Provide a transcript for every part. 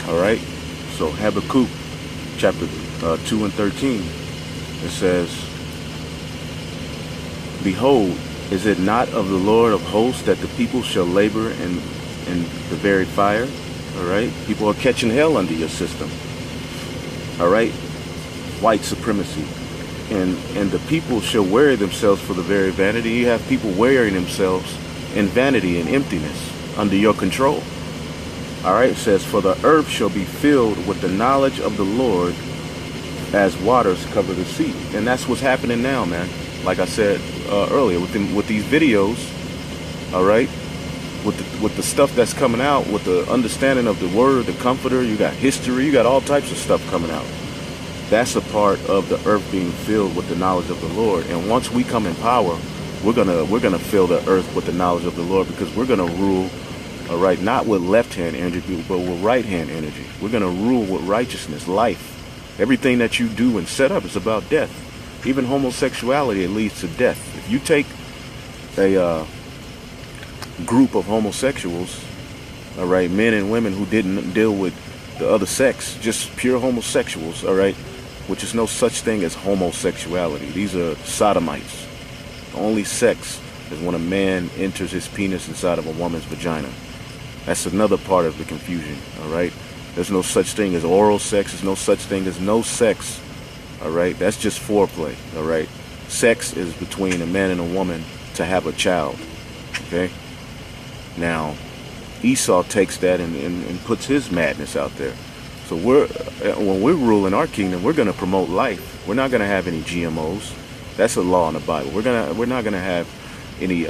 All right. So Habakkuk chapter 2 and 13, it says, "Behold, is it not of the Lord of hosts that the people shall labor in the very fire?" All right. People are catching hell under your system. All right. White supremacy. And the people shall weary themselves for the very vanity. You have people wearing themselves in vanity and emptiness under your control. All right, it says, "For the earth shall be filled with the knowledge of the Lord as waters cover the sea." And that's what's happening now, man. Like I said earlier, with these videos, all right, with the stuff that's coming out, with the understanding of the word, the comforter, you got history, you got all types of stuff coming out. That's a part of the earth being filled with the knowledge of the Lord. And once we come in power, we're gonna fill the earth with the knowledge of the Lord, because we're gonna rule, all right, not with left-hand energy, but with right-hand energy. We're gonna rule with righteousness, life. Everything that you do and set up is about death. Even homosexuality, it leads to death. If you take a group of homosexuals, all right, men and women who didn't deal with the other sex, just pure homosexuals, all right, which is no such thing as homosexuality. These are sodomites. The only sex is when a man enters his penis inside of a woman's vagina. That's another part of the confusion, all right? There's no such thing as oral sex. There's no such thing as no sex, all right? That's just foreplay, all right? Sex is between a man and a woman to have a child, okay? Now, Esau takes that and puts his madness out there. So when we're ruling our kingdom, we're going to promote life. We're not going to have any GMOs. That's a law in the Bible. We're not going to have any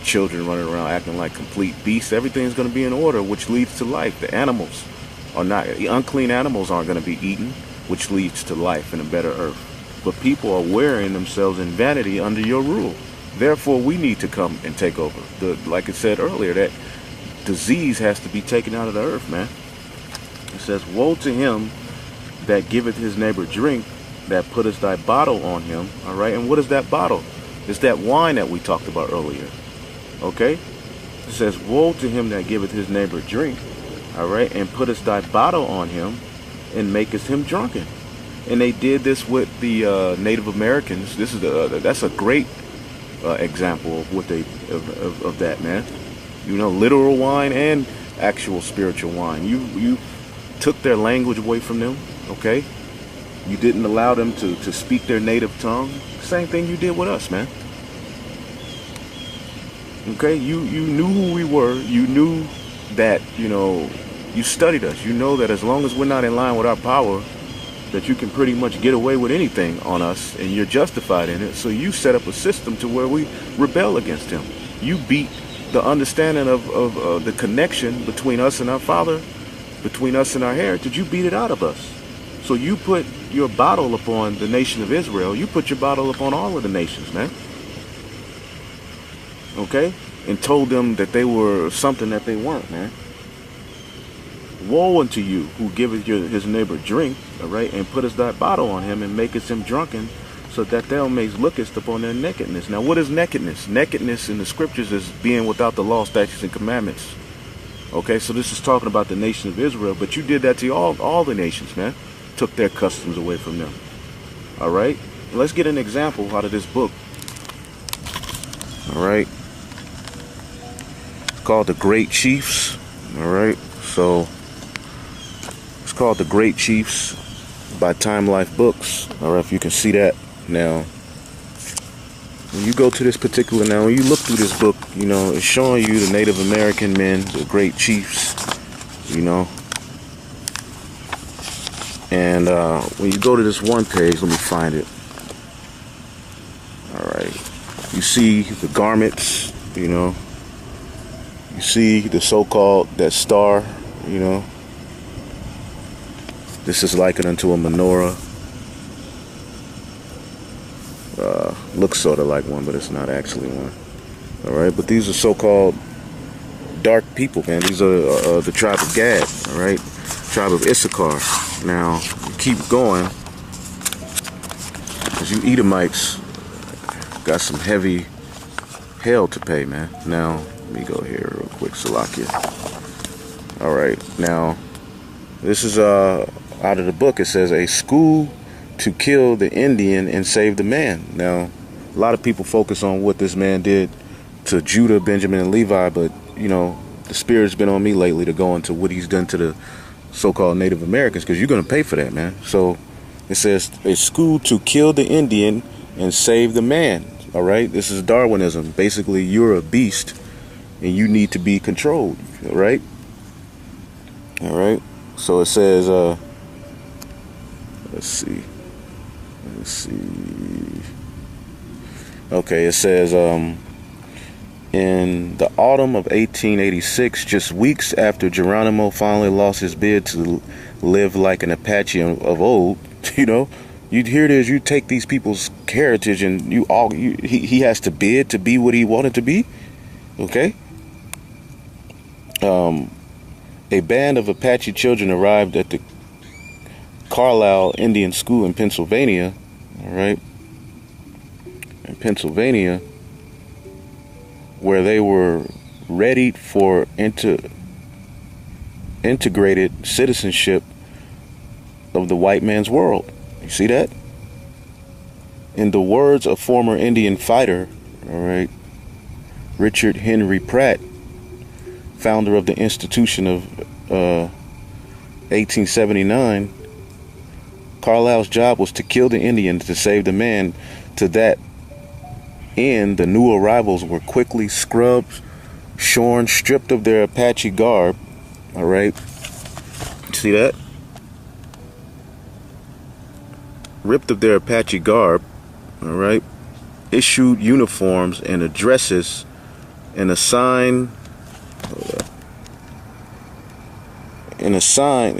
children running around acting like complete beasts. Everything's going to be in order, which leads to life. The animals are not, the unclean animals aren't going to be eaten, which leads to life and a better earth. But people are wearing themselves in vanity under your rule. Therefore, we need to come and take over. Like I said earlier, that disease has to be taken out of the earth, man. It says, "Woe to him that giveth his neighbor drink, that putteth thy bottle on him." All right, and what is that bottle? It's that wine that we talked about earlier. Okay, it says, "Woe to him that giveth his neighbor drink," all right, "and putteth thy bottle on him, and maketh him drunken." And they did this with the Native Americans. That's a great example of what of that, man. You know, literal wine and actual spiritual wine. You took their language away from them, okay? You didn't allow them to speak their native tongue. Same thing you did with us, man. Okay, you knew who we were. You knew that, you know, you studied us. You know that as long as we're not in line with our power, that you can pretty much get away with anything on us, and you're justified in it. So you set up a system to where we rebel against him. You beat the understanding of the connection between us and our Father, between us and our heritage. You beat it out of us. So you put your bottle upon the nation of Israel. You put your bottle upon all of the nations, man. Okay? And told them that they were something that they weren't, man. Woe unto you who giveth his neighbor drink, all right, and putteth thy bottle on him, and maketh him drunken, so that thou mayst lookest upon their nakedness. Now, what is nakedness? Nakedness in the scriptures is being without the law, statutes, and commandments. Okay, so this is talking about the nation of Israel, but you did that to all the nations, man. Took their customs away from them. All right, let's get an example out of this book. All right, it's called The Great Chiefs. All right, so it's called The Great Chiefs by Time Life Books. All right, if you can see that. Now, when you go to this particular, now when you look through this book, you know, it's showing you the Native American men, the great chiefs, you know. And when you go to this one page, let me find it. All right, you see the garments, you know. You see the so-called, that star, you know. This is likened unto a menorah. Looks sort of like one, but it's not actually one. All right, but these are so-called dark people, man. These are the tribe of Gad, all right, tribe of Issachar. Now, you keep going, because you Edomites got some heavy hell to pay, man. Now, let me go here real quick, Salakia. All right, now, This is out of the book. It says a school to kill the Indian and save the man. Now, a lot of people focus on what this man did to Judah, Benjamin, and Levi, but you know, the spirit's been on me lately to go into what he's done to the so-called Native Americans, because you're going to pay for that, man. So it says a school to kill the Indian and save the man. All right, this is Darwinism. Basically, you're a beast and you need to be controlled. All right. All right. So it says, let's see. Okay, it says, in the autumn of 1886, just weeks after Geronimo finally lost his bid to live like an Apache of old, you know, you hear this, you take these people's heritage and he has to bid to be what he wanted to be. Okay. A band of Apache children arrived at the Carlisle Indian School in Pennsylvania. All right. In Pennsylvania, where they were readied for integrated citizenship of the white man's world. You see that? In the words of former Indian fighter, all right, Richard Henry Pratt, founder of the Institution of 1879, Carlisle's job was to kill the Indian to save the man. To that end, the new arrivals were quickly scrubbed, shorn, stripped of their Apache garb. All right, see that? Ripped of their Apache garb. All right, issued uniforms and addresses, and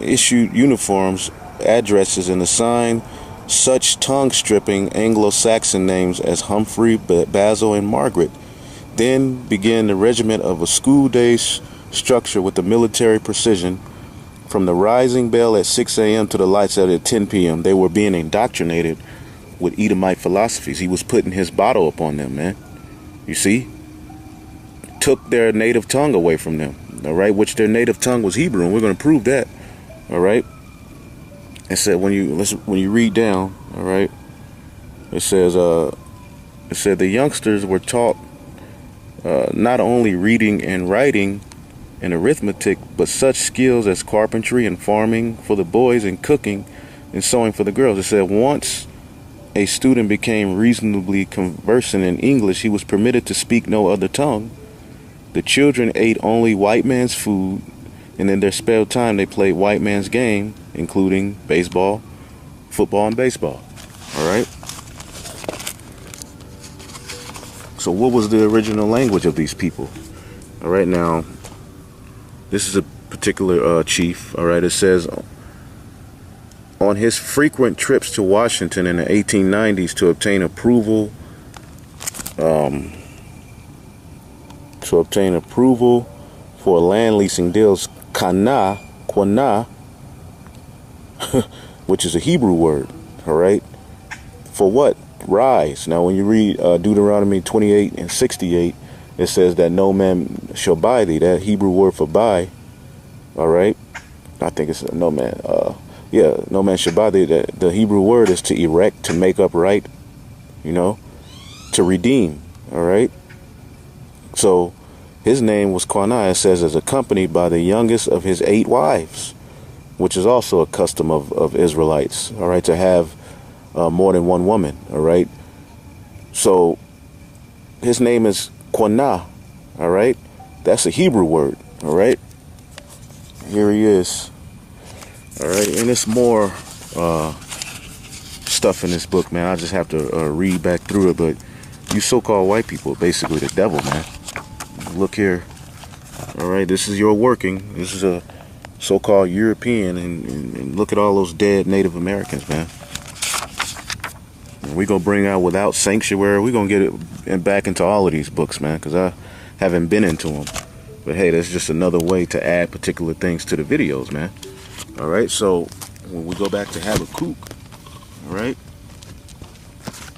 issued uniforms, addresses, and assigned such tongue-stripping Anglo-Saxon names as Humphrey, Basil, and Margaret. Then began the regiment of a school day structure with the military precision. From the rising bell at 6 a.m. to the lights out at 10 p.m., they were being indoctrinated with Edomite philosophies. He was putting his bottle upon them, man. You see? Took their native tongue away from them, all right? Which their native tongue was Hebrew, and we're going to prove that, all right? It said when you read down, all right, it said the youngsters were taught not only reading and writing and arithmetic, but such skills as carpentry and farming for the boys and cooking and sewing for the girls. It said once a student became reasonably conversant in English, he was permitted to speak no other tongue. The children ate only white man's food, and in their spare time they played white man's game, including baseball, football, and baseball. All right. So what was the original language of these people? All right, now, this is a particular chief. All right, it says, on his frequent trips to Washington in the 1890s to obtain approval for land leasing deals, Quana, which is a Hebrew word, all right, for what? Rise. Now, when you read Deuteronomy 28 and 68, it says that no man shall buy thee. That Hebrew word for buy, all right, I think it's no man. No man shall buy thee. The Hebrew word is to erect, to make upright, you know, to redeem, all right. So his name was Quana, it says, as accompanied by the youngest of his 8 wives, which is also a custom of Israelites, all right, to have more than one woman, all right. So his name is Quana, all right. That's a Hebrew word, all right. Here he is, all right, and it's more stuff in this book, man. I just have to read back through it, but you so-called white people are basically the devil, man. Look here, all right, this is your working. This is a so-called European, and look at all those dead Native Americans, man. We're going to bring out Without Sanctuary. We're going to get it back into all of these books, man, because I haven't been into them. But hey, that's just another way to add particular things to the videos, man. All right, so when we go back to Habakkuk, all right,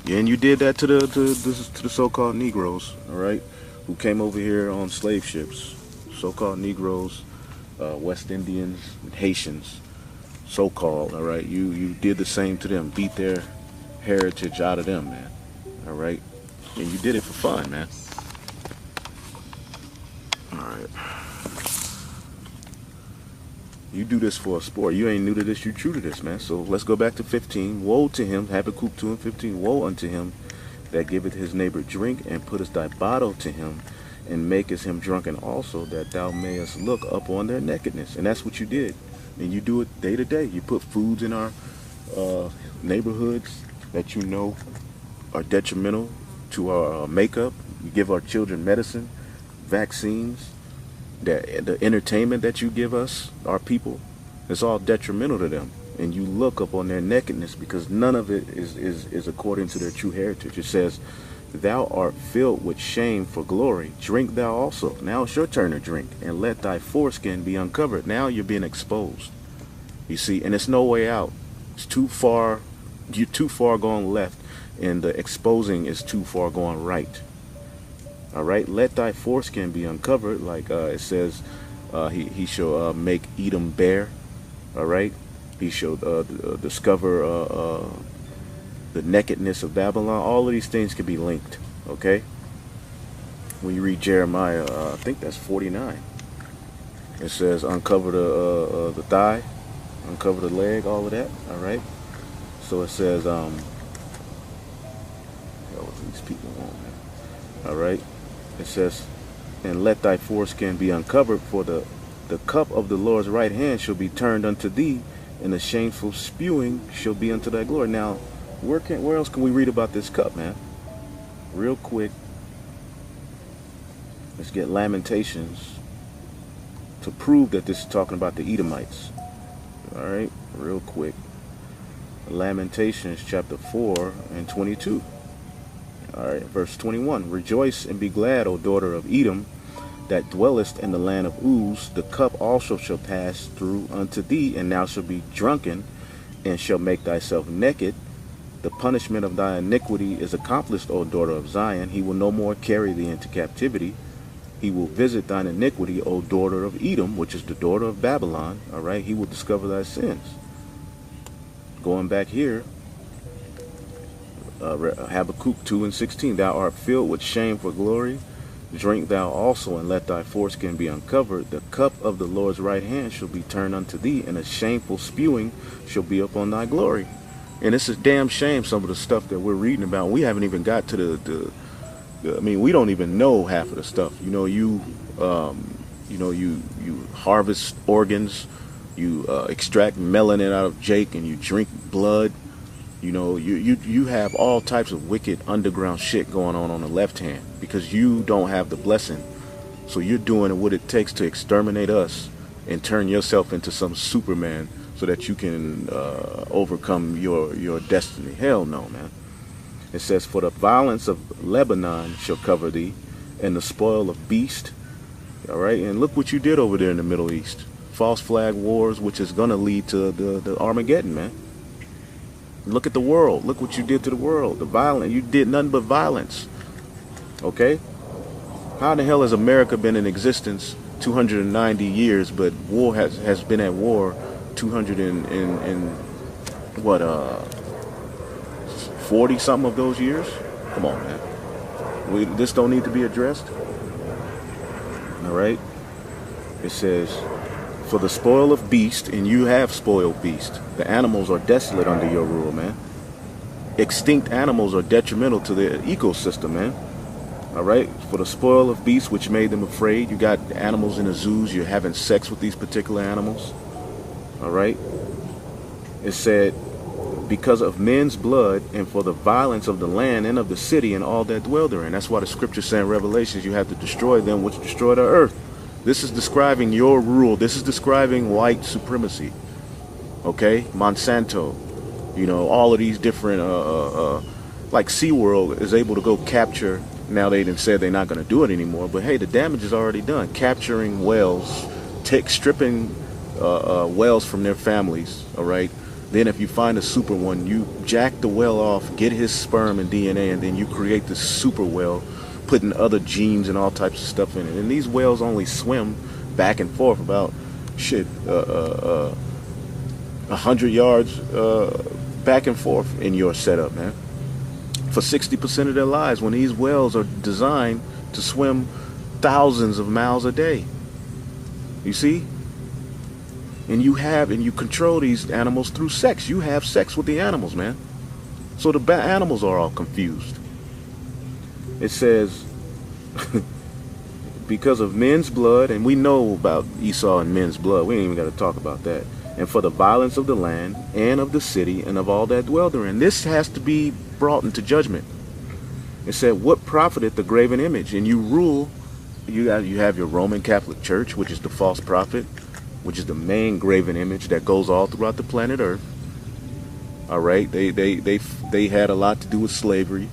yeah, and you did that to the so-called Negroes, all right, who came over here on slave ships, so-called Negroes, West Indians, Haitians, so-called, all right? You did the same to them, beat their heritage out of them, man, all right? And you did it for fun, man. All right. You do this for a sport. You ain't new to this, you true to this, man. So let's go back to 15. Woe to him, Habakkuk 2 and 15. Woe unto him that giveth his neighbor drink, and puttest thy bottle to him, and makest him drunken also, that thou mayest look upon their nakedness. And that's what you did. And you do it day to day. You put foods in our neighborhoods that you know are detrimental to our makeup. You give our children medicine, vaccines, the entertainment that you give us, our people, it's all detrimental to them. And you look up on their nakedness, because none of it is according to their true heritage. It says, thou art filled with shame for glory. Drink thou also. Now it's your turn to drink. And let thy foreskin be uncovered. Now you're being exposed. You see, and it's no way out. It's too far. You're too far going left. And the exposing is too far going right. All right, let thy foreskin be uncovered, like it says, he shall make Edom bare. All right, he shall discover the nakedness of Babylon. All of these things can be linked. Okay, when you read Jeremiah, I think that's 49. It says, uncover the thigh, uncover the leg, all of that. All right, so it says, hell, these people want, man. All right. It says, and let thy foreskin be uncovered, for the cup of the Lord's right hand shall be turned unto thee, and the shameful spewing shall be unto thy glory. Now, where else can we read about this cup, man? Real quick. Let's get Lamentations to prove that this is talking about the Edomites. All right, real quick. Lamentations chapter 4 and 22. All right, verse 21. Rejoice and be glad, O daughter of Edom, that dwellest in the land of Uz. The cup also shall pass through unto thee, and thou shalt be drunken, and shalt make thyself naked. The punishment of thy iniquity is accomplished, O daughter of Zion. He will no more carry thee into captivity. He will visit thine iniquity, O daughter of Edom, which is the daughter of Babylon. All right, he will discover thy sins. Going back here, Habakkuk 2 and 16. Thou art filled with shame for glory. Drink thou also, and let thy foreskin be uncovered. The cup of the Lord's right hand shall be turned unto thee, and a shameful spewing shall be upon thy glory. And it's a damn shame, some of the stuff that we're reading about. We haven't even got to I mean, we don't even know half of the stuff. You know, you harvest organs, you extract melanin out of Jake, and you drink blood. You know, you have all types of wicked underground shit going on the left hand, because you don't have the blessing. So you're doing what it takes to exterminate us and turn yourself into some Superman so that you can overcome your destiny. Hell no, man. It says, for the violence of Lebanon shall cover thee, and the spoil of beast. All right, and look what you did over there in the Middle East. False flag wars, which is going to lead to the Armageddon, man. Look at the world. Look what you did to the world. The violence. You did nothing but violence. Okay? How the hell has America been in existence 290 years, but war has been at war 200 and what 40 something of those years? Come on, man. This don't need to be addressed. All right? It says, for the spoil of beast, and you have spoiled beast. The animals are desolate under your rule, man. Extinct animals are detrimental to the ecosystem, man. All right? For the spoil of beast, which made them afraid. You got animals in the zoos. You're having sex with these particular animals. All right? It said, because of men's blood, and for the violence of the land and of the city and all that dwell therein. That's why the scripture said in Revelations, you have to destroy them which destroy the earth. This is describing your rule. This is describing white supremacy. Okay? Monsanto. You know, all of these different, like SeaWorld is able to go capture. Now they didn't say they're not going to do it anymore. But hey, the damage is already done. Capturing whales, stripping whales from their families. All right? Then if you find a super one, you jack the whale off, get his sperm and DNA, and then you create this super whale, putting other genes and all types of stuff in it. And these whales only swim back and forth about 4 100 yards back and forth in your setup, man. For 60% of their lives, when these wells are designed to swim thousands of miles a day. You see? And you control these animals through sex. You have sex with the animals, man. So the animals are all confused. It says, because of men's blood, and we know about Esau and men's blood. We ain't even got to talk about that. And for the violence of the land and of the city and of all that dwell therein. This has to be brought into judgment. It said, what profited the graven image? And you rule, you have your Roman Catholic Church, which is the false prophet, which is the main graven image that goes all throughout the planet Earth. All right, they had a lot to do with slavery.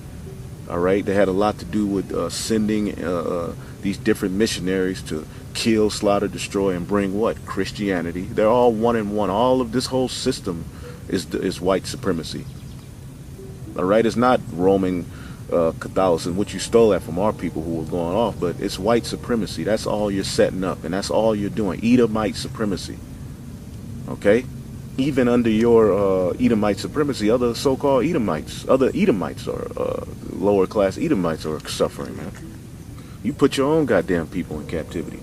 All right, they had a lot to do with sending these different missionaries to kill, slaughter, destroy, and bring what? Christianity. They're all one in one. All of this whole system is white supremacy. All right, it's not Roman Catholicism, which you stole that from our people who were going off, but it's white supremacy. That's all you're setting up, and that's all you're doing. Edomite supremacy. Okay? Even under your Edomite supremacy, other so-called Edomites, other Edomites are lower class Edomites are suffering, man. You put your own goddamn people in captivity.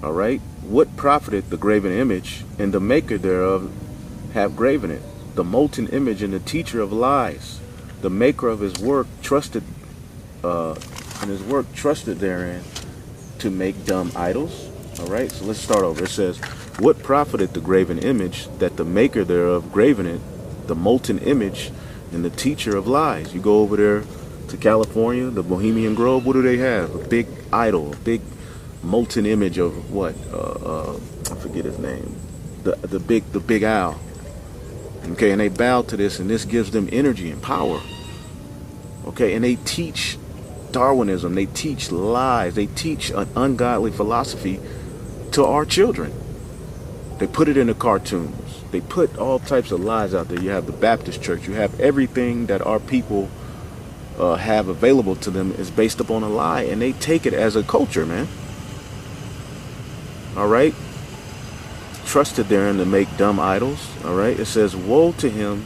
All right? What profited the graven image, and the maker thereof have graven it? The molten image and the teacher of lies. The maker of his work trusted therein to make dumb idols. All right, so let's start over. It says, what profited the graven image, that the maker thereof graven it, the molten image and the teacher of lies? You go over there to California, the Bohemian Grove. What do they have? A big idol, a big molten image of what? I forget his name. The big owl. Okay, and they bow to this, and this gives them energy and power. Okay, and they teach Darwinism, they teach lies, they teach an ungodly philosophy to our children. They put it in the cartoons. They put all types of lies out there. You have the Baptist church, you have everything that our people have available to them is based upon a lie, and they take it as a culture, man. All right? Trusted therein to make dumb idols. All right, it says, woe to him.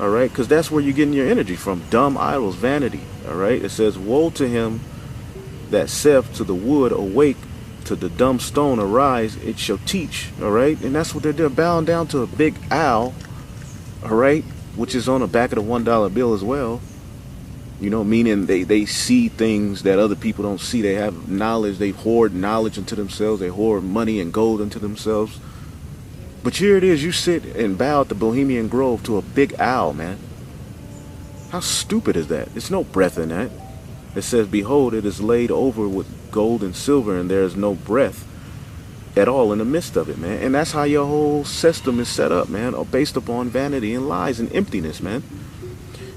All right, because that's where you're getting your energy from. Dumb idols, vanity. All right, it says, woe to him that saith to the wood, awake, to the dumb stone, arise, it shall teach. All right, and that's what they're doing, bowing down to a big owl. All right, which is on the back of the $1 bill as well. You know, meaning they see things that other people don't see. They have knowledge. They hoard knowledge into themselves. They hoard money and gold into themselves. But here it is, you sit and bow at the Bohemian Grove to a big owl, man. How stupid is that? There's no breath in that. It says, behold, it is laid over with gold and silver, and there is no breath at all in the midst of it, man. And that's how your whole system is set up, man, based upon vanity and lies and emptiness, man.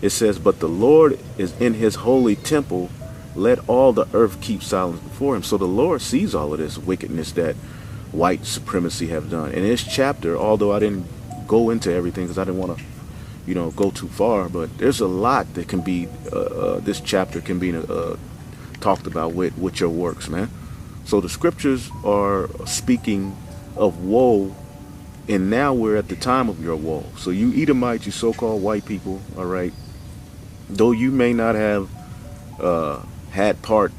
It says, but the Lord is in his holy temple. Let all the earth keep silence before him. So the Lord sees all of this wickedness that white supremacy have done. In this chapter, although I didn't go into everything because I didn't want to, go too far, but there's a lot that can be, this chapter can be talked about with your works, man. So the scriptures are speaking of woe, and now we're at the time of your woe. So you Edomites, you so-called white people, all right, though you may not have had part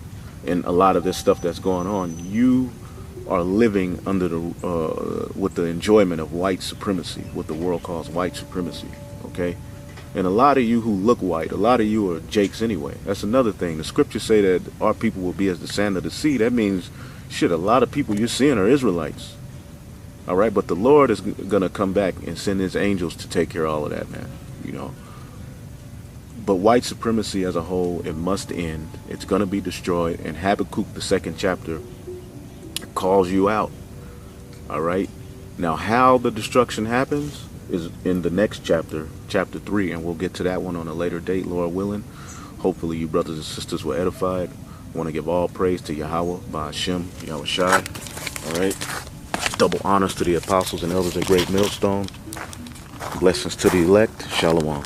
in a lot of this stuff that's going on, you are living under with the enjoyment of white supremacy, what the world calls white supremacy, okay? And a lot of you who look white, a lot of you are Jakes anyway. That's another thing. The scriptures say that our people will be as the sand of the sea. That means, shit, a lot of people you're seeing are Israelites, all right? But the Lord is going to come back and send his angels to take care of all of that, man, But white supremacy as a whole, it must end. It's going to be destroyed. And Habakkuk, the 2nd chapter, calls you out. All right. Now, how the destruction happens is in the next chapter, chapter 3, and we'll get to that one on a later date, Lord willing. Hopefully, you brothers and sisters were edified. I want to give all praise to Yahweh, by Hashem, Yahweh Shai. All right. Double honors to the apostles and elders at Great Millstone. Blessings to the elect. Shalom.